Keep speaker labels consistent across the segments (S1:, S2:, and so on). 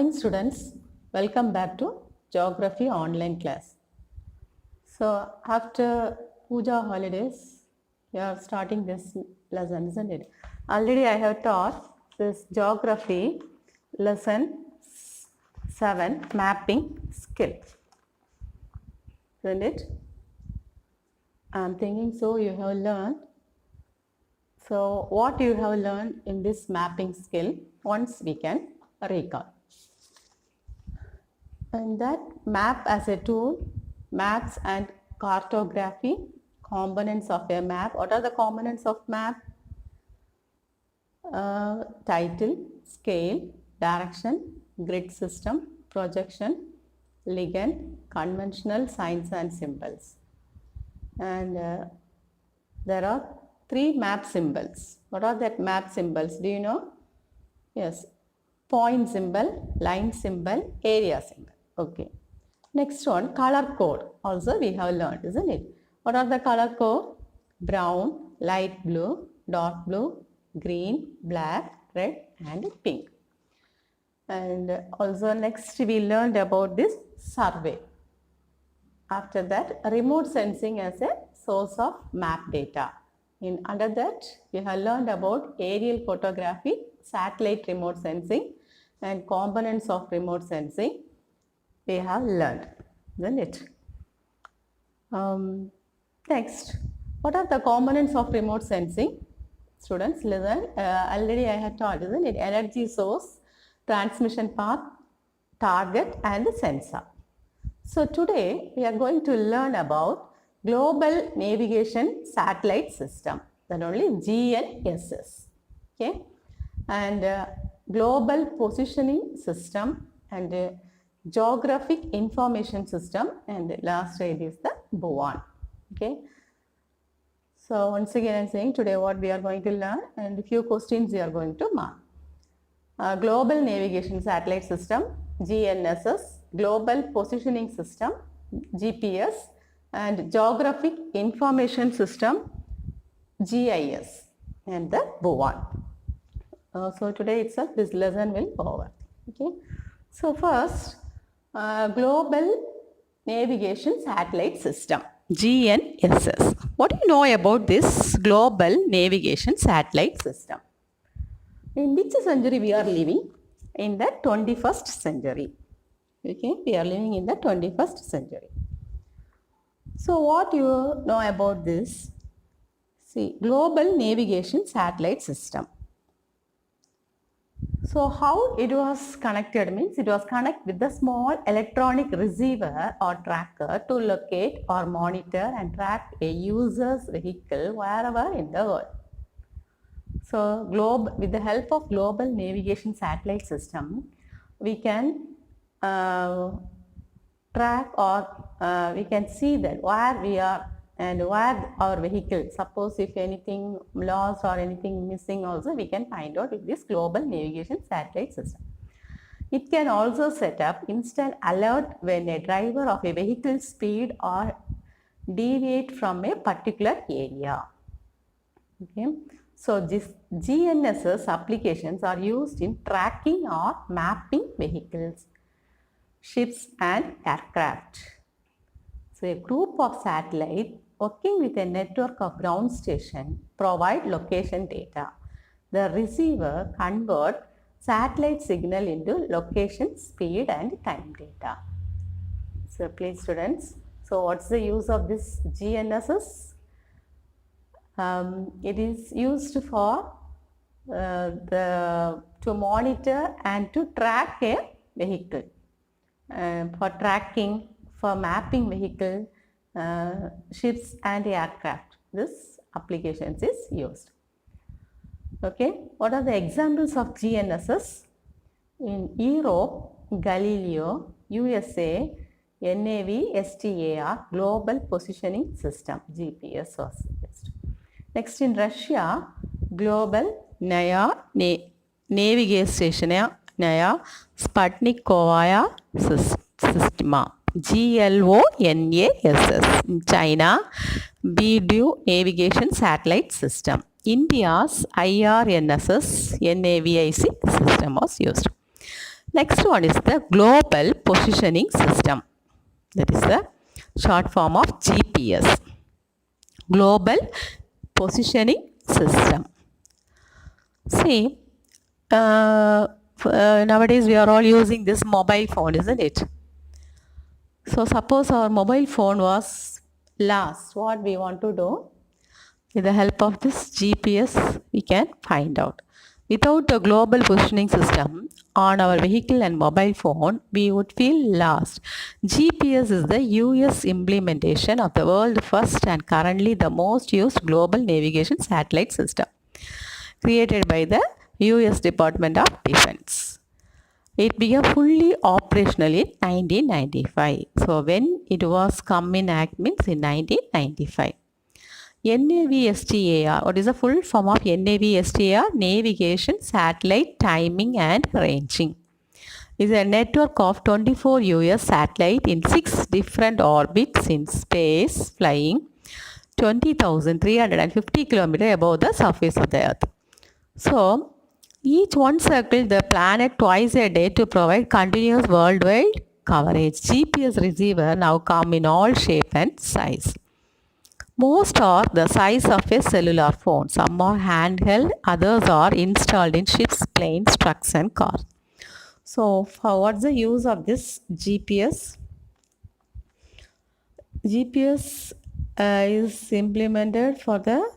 S1: Morning students, welcome back to Geography online class. So after Puja holidays, we are starting this lesson, isn't it? Already I have taught this Geography lesson 7 mapping skill, isn't it? I'm thinking so you have learned. So what you have learned in this mapping skill, once we can recall. And that map as a tool, maps and cartography, components of a map. What are the components of map? Title, scale, direction, grid system, projection, ligand, conventional signs and symbols. And there are 3 map symbols. What are that map symbols? Do you know? Yes, point symbol, line symbol, area symbol. Okay. Next one, color code. Also we have learned, isn't it? What are the color code? Brown, light blue, dark blue, green, black, red and pink. And also next we learned about this survey. After that, remote sensing as a source of map data. Under that, we have learned about aerial photography, satellite remote sensing and components of remote sensing. We have learned, isn't it? Next, what are the components of remote sensing? Students, listen. Already I have taught, isn't it? Energy source, transmission path, target and the sensor. So today we are going to learn about Global Navigation Satellite System, that only GNSS. Okay, and Global Positioning System and Geographic Information System, and the last grade is the BOAN. Okay, so once again I am saying today what we are going to learn, and a few questions we are going to mark. Global Navigation Satellite System, GNSS, Global Positioning System, GPS, and Geographic Information System, GIS, and the BOAN. So today itself this lesson will go over. Okay, so first, Global Navigation Satellite System, GNSS. What do you know about this Global Navigation Satellite System? In which century we are living? In the 21st century. Okay, we are living in the 21st century. So what you know about this? See, Global Navigation Satellite System. So how it was connected means it was connected with the small electronic receiver or tracker to locate or monitor and track a user's vehicle wherever in the world. So with the help of Global Navigation Satellite System, we can track or we can see that where we are and where our vehicle, suppose if anything lost or anything missing also we can find out with this Global Navigation Satellite System. It can also set up instant alert when a driver of a vehicle speed or deviate from a particular area. Okay. So this GNSS applications are used in tracking or mapping vehicles, ships and aircraft. So a group of satellites working with a network of ground stations provide location data. The receiver converts satellite signal into location, speed and time data. So please students, so what's the use of this GNSS? It is used for to monitor and to track a vehicle. For tracking, for mapping vehicle, ships and aircraft. This applications is used. Okay, what are the examples of GNSS? In Europe, Galileo, USA, NAVSTAR, Global Positioning System, GPS was used. Next in Russia, Global Naya Navigation Naya Sputnikovaya Systema, GLONASS. In China, BDU Navigation Satellite System. India's IRNSS NAVIC system was used. Next one is the Global Positioning System. That is the short form of GPS. Global Positioning System. See, nowadays we are all using this mobile phone, isn't it? So suppose our mobile phone was lost. What we want to do? With the help of this GPS, we can find out. Without a global positioning system on our vehicle and mobile phone, we would feel lost. GPS is the US implementation of the world's first and currently the most used global navigation satellite system, created by the US Department of Defense. It became fully operational in 1995. So when it was come in act means in 1995. NAVSTAR, what is the full form of NAVSTAR? Navigation, Satellite, Timing and Ranging. Is a network of 24 US satellites in 6 different orbits in space, flying 20,350 kilometers above the surface of the Earth. So, each one circles the planet twice a day to provide continuous worldwide coverage. GPS receiver now come in all shape and size. Most are the size of a cellular phone. Some are handheld, others are installed in ships, planes, trucks and cars. So, for what's the use of this GPS? GPS is implemented for the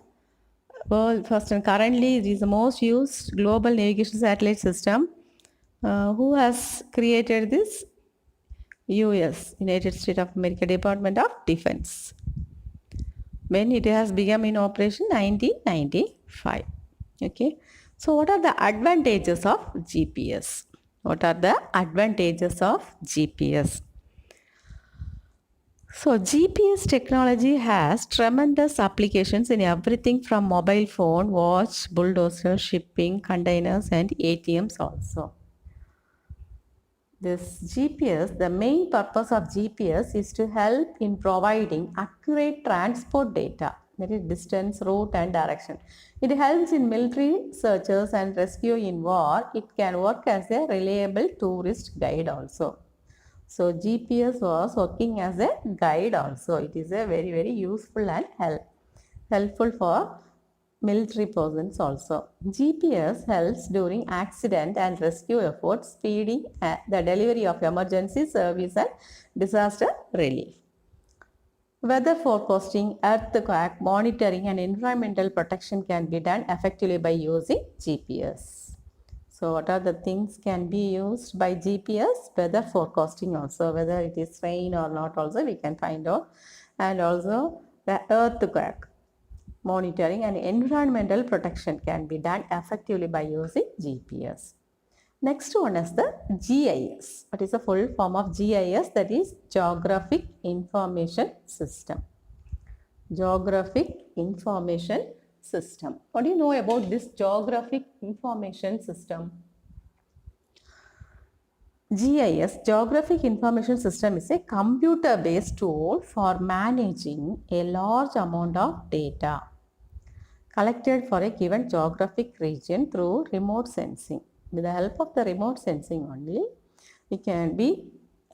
S1: world first and currently it is the most used global navigation satellite system. Who has created this? US, United States of America Department of Defense. When it has begun in operation 1995. Okay. So what are the advantages of GPS? What are the advantages of GPS? So GPS technology has tremendous applications in everything from mobile phone, watch, bulldozer, shipping, containers and ATMs also. This GPS, the main purpose of GPS is to help in providing accurate transport data, that is distance, route and direction. It helps in military searches and rescue in war. It can work as a reliable tourist guide also. So GPS was working as a guide also. It is a very useful and helpful for military persons also. GPS helps during accident and rescue efforts, speeding the delivery of emergency service and disaster relief. Weather forecasting, earthquake monitoring and environmental protection can be done effectively by using GPS. So what are the things can be used by GPS? Weather forecasting also, whether it is rain or not also we can find out. And also the earthquake monitoring and environmental protection can be done effectively by using GPS. Next one is the GIS. What is the full form of GIS? That is Geographic Information System. Geographic Information System. What do you know about this Geographic Information System? GIS, Geographic Information System, is a computer-based tool for managing a large amount of data collected for a given geographic region through remote sensing. With the help of the remote sensing only,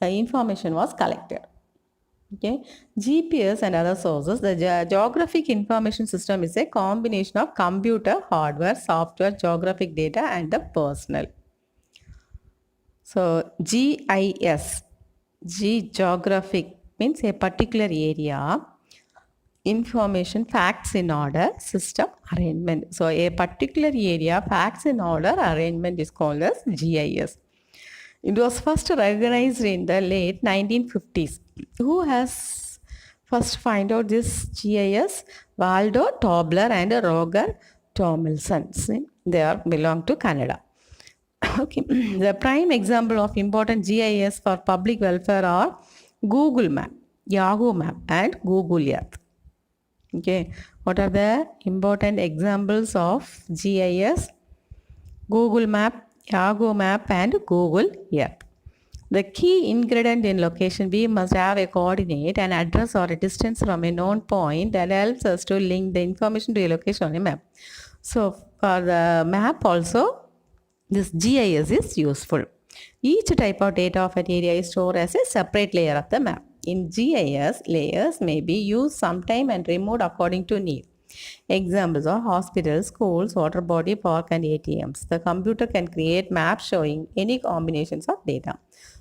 S1: information was collected. Okay, GPS and other sources. The Geographic Information System is a combination of computer, hardware, software, geographic data and the personnel. So GIS, geographic means a particular area, information, facts in order, system arrangement. So a particular area, facts in order, arrangement is called as GIS. It was first recognized in the late 1950s. Who has first find out this GIS? Waldo Tobler and Roger Tomlinson. They belong to Canada. Okay, the prime example of important GIS for public welfare are Google Map, Yahoo Map and Google Earth. Okay, what are the important examples of GIS? Google Map, Yahoo Map and Google Earth. The key ingredient in location, we must have a coordinate, an address or a distance from a known point that helps us to link the information to a location on a map. So for the map also, this GIS is useful. Each type of data of an area is stored as a separate layer of the map. In GIS, layers may be used sometime and removed according to need. Examples are hospitals, schools, water body, park, and ATMs. The computer can create maps showing any combinations of data.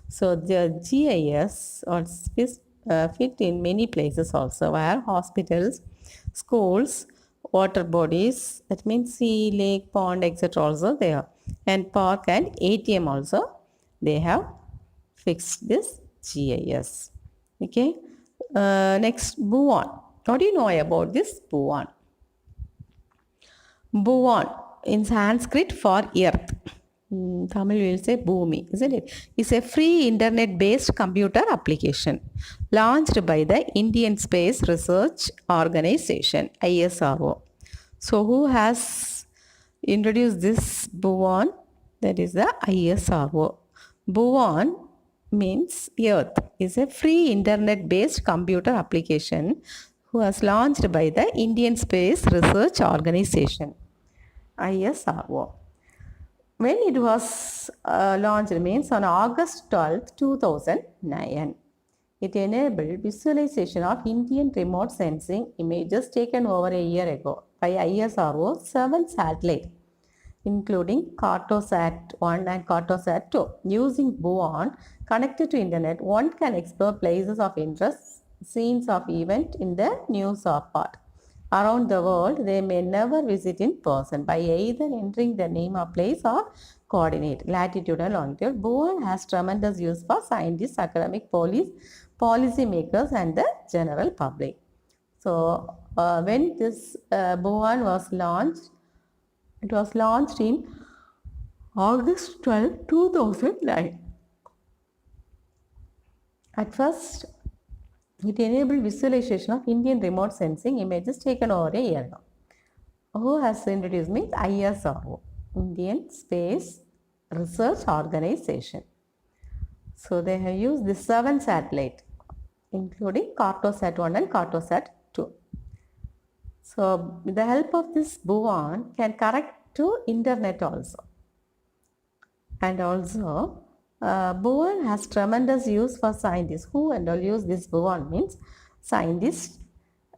S1: So the GIS fit in many places also, where hospitals, schools, water bodies, that means sea, lake, pond, etc. also there, and park and ATM also they have fixed this GIS. Okay. Next, Bhuvan. What do you know about this Bhuvan? Bhuvan in Sanskrit for earth. Tamil will say Bhumi, isn't it? It's a free internet-based computer application launched by the Indian Space Research Organization (ISRO). So, who has introduced this Bhuvan? That is the ISRO. Bhuvan means earth is a free internet-based computer application who was launched by the Indian Space Research Organization (ISRO). When it was launched means on August 12, 2009. It enabled visualization of Indian remote sensing images taken over a year ago by ISRO 7 satellites, including Cartosat 1 and Cartosat 2. Using Bhuvan connected to internet, one can explore places of interest, scenes of event in the news or part around the world they may never visit in person by either entering the name of place or coordinate, latitude and longitude. Bhuvan has tremendous use for scientists, academic, policy makers and the general public. So when this Bhuvan was launched, it was launched in August 12, 2009. At first, it enabled visualization of Indian remote sensing images taken over a year ago. Who has introduced means ISRO, Indian Space Research Organization. So they have used the 7 satellites, including Cartosat 1 and Cartosat 2. So with the help of this Bhuvan can connect to internet also. And also Bhuvan has tremendous use for scientists. Who and all use this Bhuvan means scientists,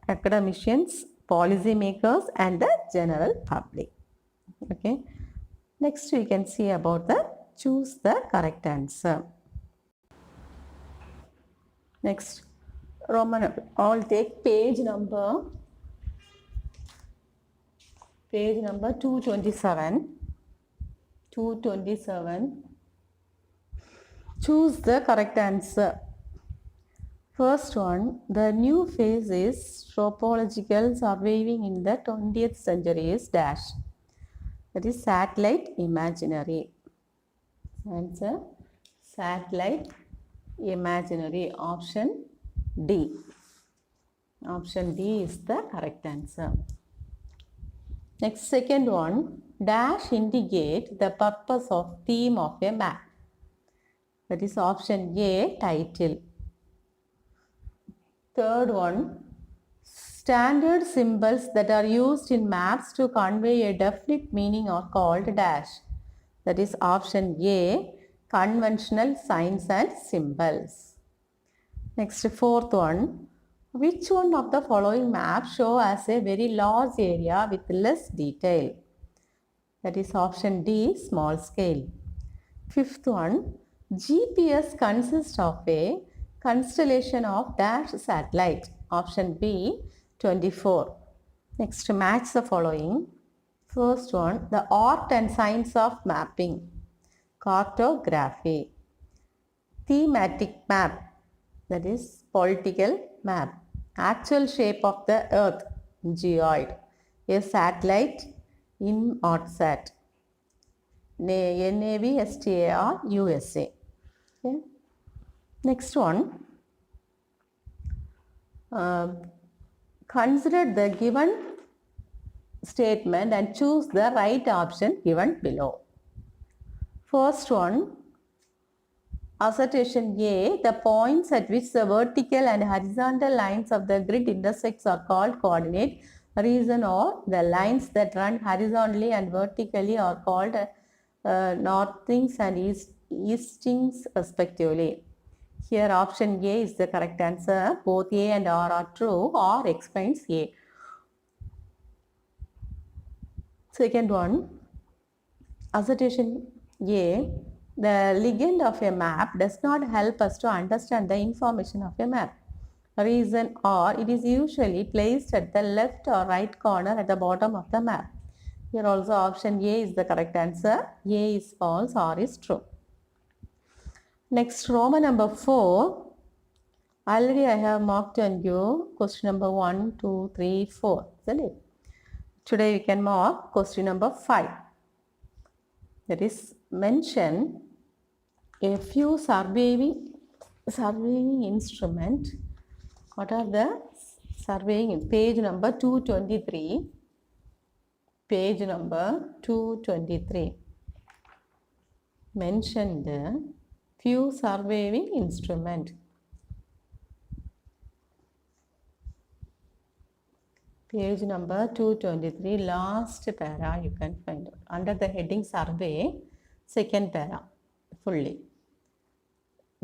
S1: academicians, policy makers and the general public. Okay. Next we can see about the choose the correct answer. Next, Roman, I'll take page number 227. 227. Choose the correct answer. First one, the new phase is topological surveying in the 20th century is dash. That is satellite imaginary. Answer, satellite imaginary. Option D. Option D is the correct answer. Next, second one, dash indicate the purpose of theme of a map. That is option A, title. Third one, standard symbols that are used in maps to convey a definite meaning are called dash. That is option A, conventional signs and symbols. Next, fourth one, which one of the following maps show as a very large area with less detail? That is option D, small scale. Fifth one, GPS consists of a constellation of dash satellite. Option B, 24. Next, match the following. First one, the art and science of mapping. Cartography. Thematic map. That is political map. Actual shape of the earth. Geoid. A satellite in Artsat. NAVSTAR USA. Okay. Next one, consider the given statement and choose the right option given below. First one, assertion A, the points at which the vertical and horizontal lines of the grid intersects are called coordinate. Reason or the lines that run horizontally and vertically are called northings and eastings respectively. Here option A is the correct answer. Both A and R are true. R explains A. Second one, assertion A, the legend of a map does not help us to understand the information of a map. Reason or it is usually placed at the left or right corner at the bottom of the map. Here also option A is the correct answer. A is false, R is true. Next, Roman number 4. Already I have marked on you question number 1, 2, 3, 4. Isn't it? Today we can mark question number 5. That is, mention a few surveying instrument. What are the surveying in page number 223? Page number 223. Mention the few surveying instrument. Page number 223, last para you can find out. Under the heading survey, second para, fully.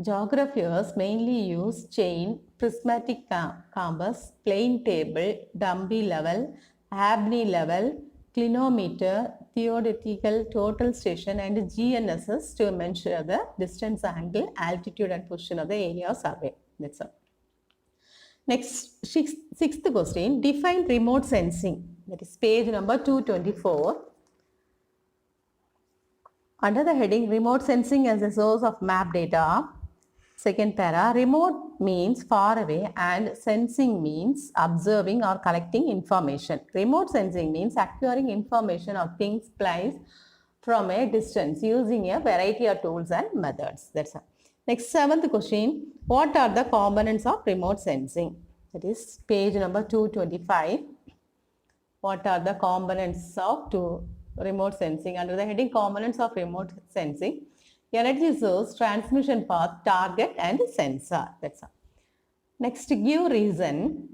S1: Geographers mainly use chain, prismatic compass, plane table, Dumpy level, Abney level, clinometer, theoretical total station and GNSS to measure the distance, angle, altitude and position of the area of survey. That's all. Next, sixth question, define remote sensing. That is page number 224. Under the heading remote sensing as a source of map data, second para, remote means far away and sensing means observing or collecting information. Remote sensing means acquiring information of things placed from a distance using a variety of tools and methods. That's all. Next, seventh question, what are the components of remote sensing? That is page number 225. What are the components of remote sensing? Under the heading components of remote sensing, energy source, transmission path, target and sensor. That's all. Next, give reason.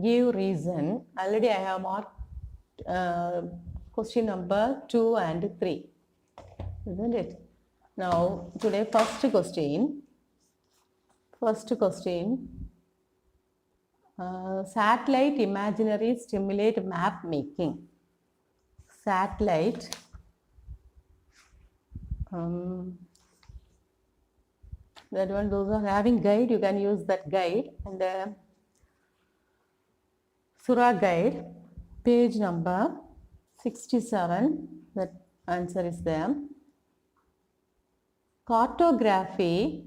S1: Give reason. Already I have marked question number 2 and 3. Isn't it? Now, today first question, satellite imaginary stimulate map making. Satellite, that one, those are having guide, you can use that guide, and Surah guide, page number 67, that answer is there. Cartography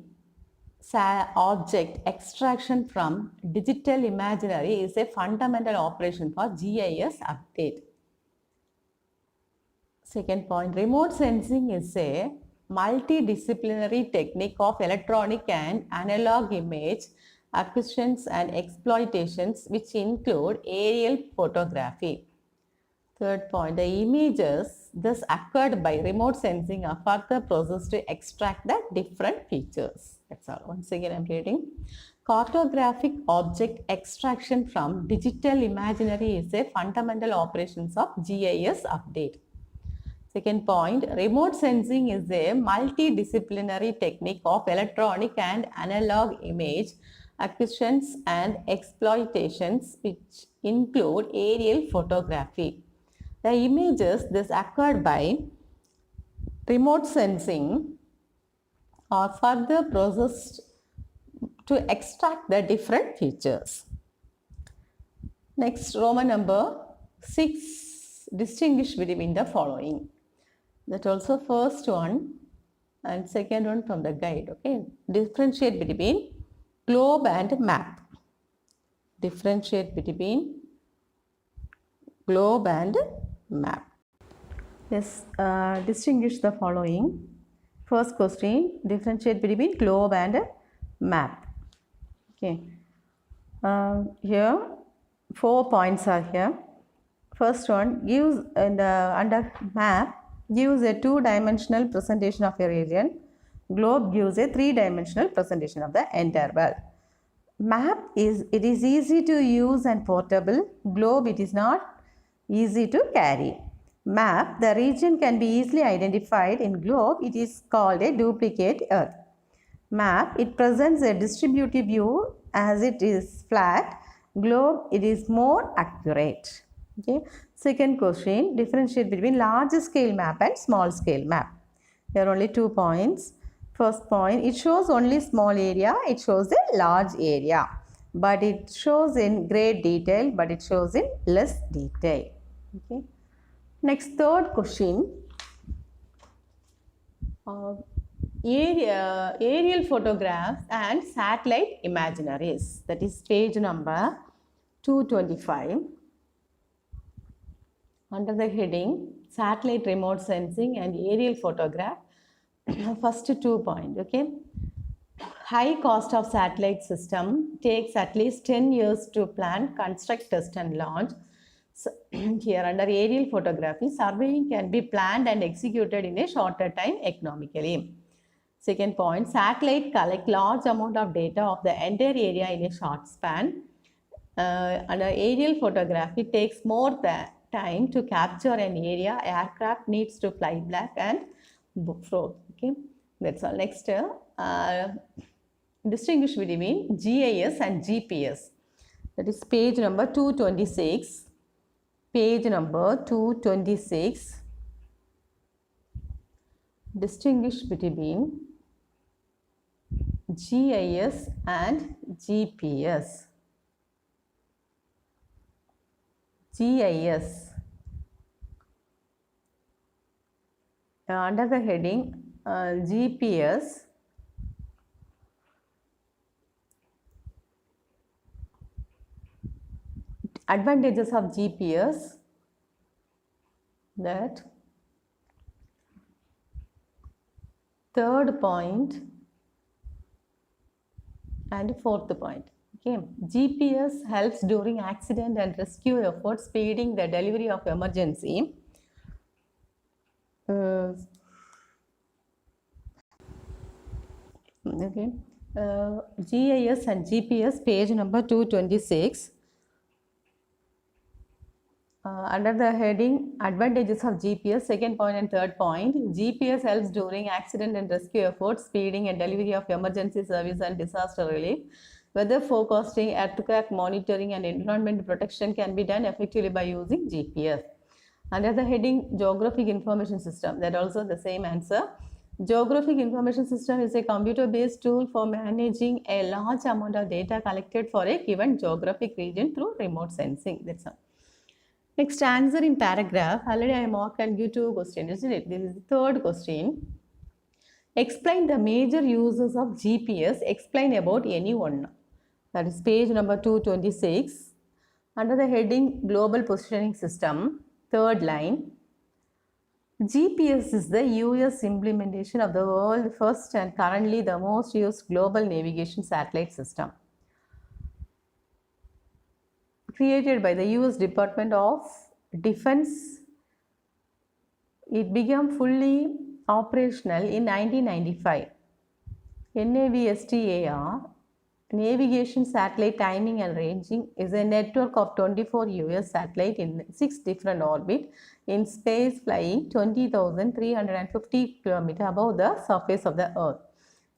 S1: object extraction from digital imaginary is a fundamental operation for GIS update. Second point, remote sensing is a multidisciplinary technique of electronic and analog image acquisitions and exploitations which include aerial photography. Third point, the images thus acquired by remote sensing are further processed to extract the different features. That's all. Once again, I'm reading. Cartographic object extraction from digital imaginary is a fundamental operations of GIS update. Second point, remote sensing is a multidisciplinary technique of electronic and analog image acquisitions and exploitations which include aerial photography. The images thus acquired by remote sensing are further processed to extract the different features. Next, Roman number 6, distinguish between the following. That also first one and second one from the guide. Okay, differentiate between globe and map. Differentiate between globe and map. Yes, distinguish the following. First question, differentiate between globe and map. Okay, here 4 points are here. First one, gives under map gives a 2-dimensional presentation of a region. Globe gives a 3-dimensional presentation of the entire world. Map is easy to use and portable. Globe it is not easy to carry. Map, the region can be easily identified. In globe, it is called a duplicate Earth. Map, it presents a distributive view. As it is flat. Globe, it is more accurate. Okay. Second question, differentiate between large scale map and small scale map. There are only 2 points. First point, it shows only small area, it shows a large area. But it shows in great detail, but it shows in less detail. Okay. Next, third question. Aerial photographs and satellite imaginaries. That is page number 225. Under the heading satellite remote sensing and aerial photograph. First 2 points. Okay. High cost of satellite system takes at least 10 years to plan, construct, test and launch. So, here under aerial photography, surveying can be planned and executed in a shorter time economically. Second point, satellite collect large amount of data of the entire area in a short span. Under aerial photography, takes more time to capture an area. Aircraft needs to fly back and fro. Okay, that's all. Next, distinguish between GIS and GPS. That is page number 226. Page number 226. Distinguish between GIS and GPS. GIS. Under the heading GPS, advantages of GPS, that third point and fourth point. Okay. GPS helps during accident and rescue efforts, speeding the delivery of emergency. Okay. GIS and GPS, page number 226. Under the heading advantages of GPS, second point and third point. GPS helps during accident and rescue efforts, speeding and delivery of emergency service and disaster relief. Weather forecasting, earthquake monitoring and environment protection can be done effectively by using GPS. Under the heading Geographic Information System, that also the same answer. Geographic Information System is a computer-based tool for managing a large amount of data collected for a given geographic region through remote sensing. That's all. Next, answer in paragraph. Already I marked and give 2 questions, isn't it? This is the third question. Explain the major uses of GPS. Explain about any one. That is page number 226. Under the heading Global Positioning System, third line. GPS is the US implementation of the world's first and currently the most used global navigation satellite system. Created by the US Department of Defense. It became fully operational in 1995. NAVSTAR, Navigation Satellite Timing and Ranging, is a network of 24 US satellites in 6 different orbits in space, flying 20,350 km above the surface of the Earth.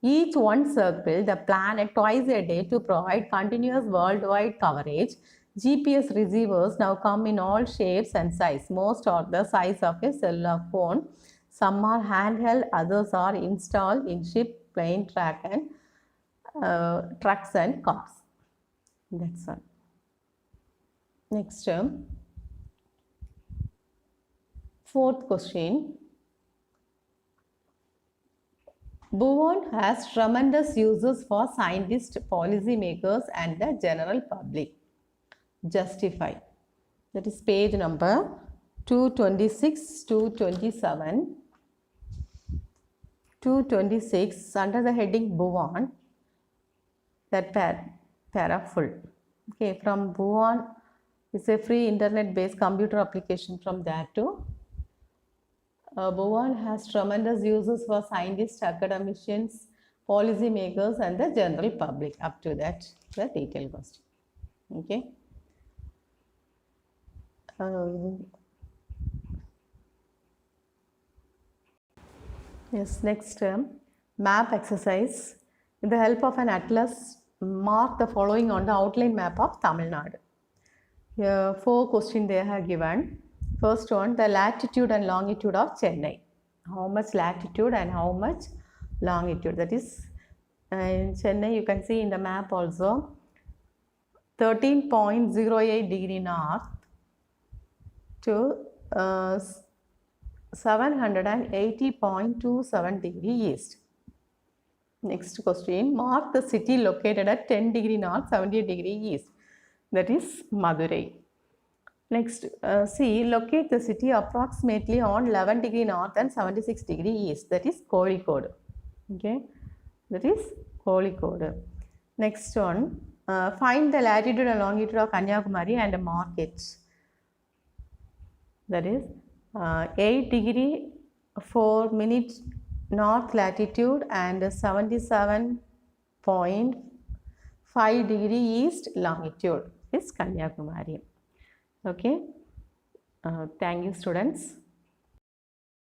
S1: Each one circles the planet twice a day to provide continuous worldwide coverage. GPS receivers now come in all shapes and sizes. Most are the size of a cellular phone. Some are handheld, others are installed in ship, plane, trucks and cars. That's all. Next, fourth question. Buoy has tremendous uses for scientists, policymakers and the general public. Justify. That is page number 226, 227. 226 under the heading Buoy. That para full. Okay, from Buoy is a free internet-based computer application. From that to Buoy has tremendous uses for scientists, academicians, policymakers and the general public. Up to that, the detailed question. Okay. Yes, next map exercise. With the help of an atlas, mark the following on the outline map of Tamil Nadu. Here, 4 questions they have given. First one, the latitude and longitude of Chennai. How much latitude and how much longitude? That is, in Chennai, you can see in the map also, 13.08 degree north to 780.27 degree east. Next question, mark the city located at 10 degree north, 78 degree east. That is Madurai. Next, C, locate the city approximately on 11 degree north and 76 degree east. That is Kozhikode. Okay, that is Kozhikode. Next one, find the latitude and longitude of Kanyakumari and mark it. That is 8 degree 4 minutes north latitude and 77.5 degree east longitude is Kanyakumari. Okay, thank you students.